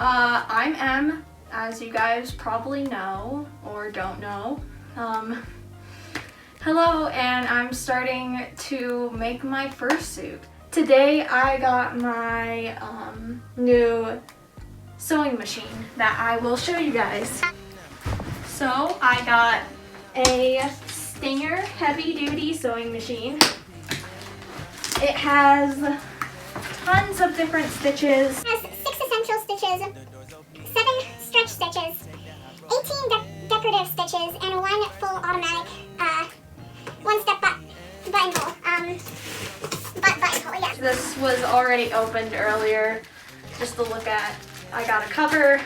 I'm Em, as you guys probably know or don't know. Hello, and I'm starting to make my fursuit. Today I got my new sewing machine that I will show you guys. So I got a Stinger heavy-duty sewing machine. It has tons of different stitches. It has 6 essential stitches, 7 stretch stitches, 18 decorative stitches, and 1 full automatic one-step buttonhole. Buttonhole, yeah. This was already opened earlier just to look at. I got a cover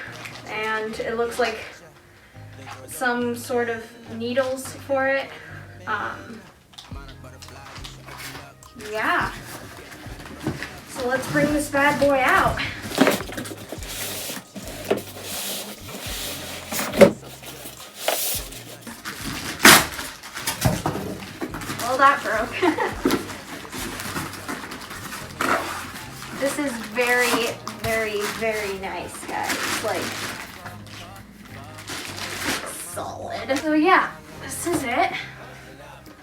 and it looks like some sort of needles for it. Yeah. So let's bring this bad boy out. Well, that broke. This is very, very, very nice, guys. Like, solid. So yeah, this is it.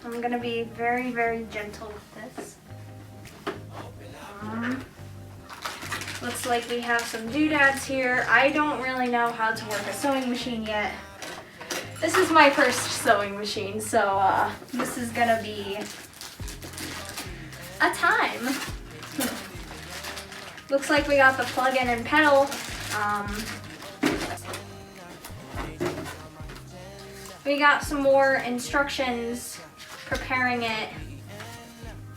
I'm gonna be very, very gentle with this. Looks like we have some doodads here. I don't really know how to work a sewing machine yet. This is my first sewing machine, so this is gonna be a time. Looks like we got the plug-in and pedal. We got some more instructions preparing it,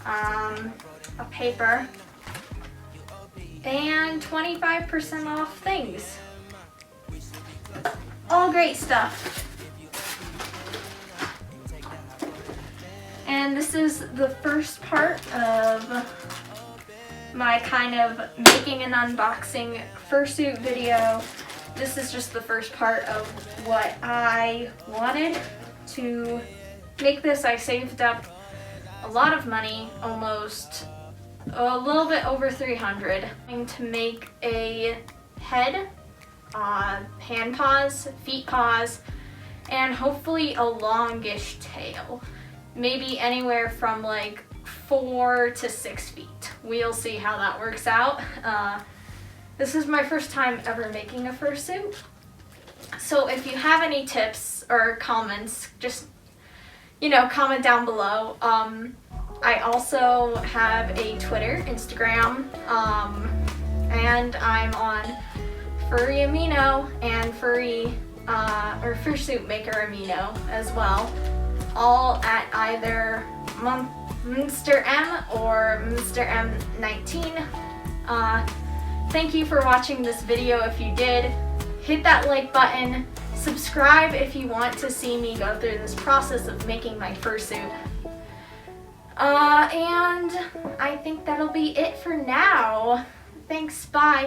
a paper, and 25% off things. All great stuff. And this is the first part of my kind of making an unboxing fursuit video. This is just the first part of what I wanted to make this. I saved up a lot of money, almost a little bit over $300, to make a head, hand paws, feet paws, and hopefully a longish tail. Maybe anywhere from like 4 to 6 feet. We'll see how that works out. This is my first time ever making a fursuit. So if you have any tips or comments, just, comment down below. I also have a Twitter, Instagram, and I'm on Furry Amino and Fursuit Maker Amino as well. All at either Mr. M or Mr. M19. Thank you for watching this video. If you did, hit that like button, subscribe if you want to see me go through this process of making my fursuit. And I think that'll be it for now. Thanks, bye.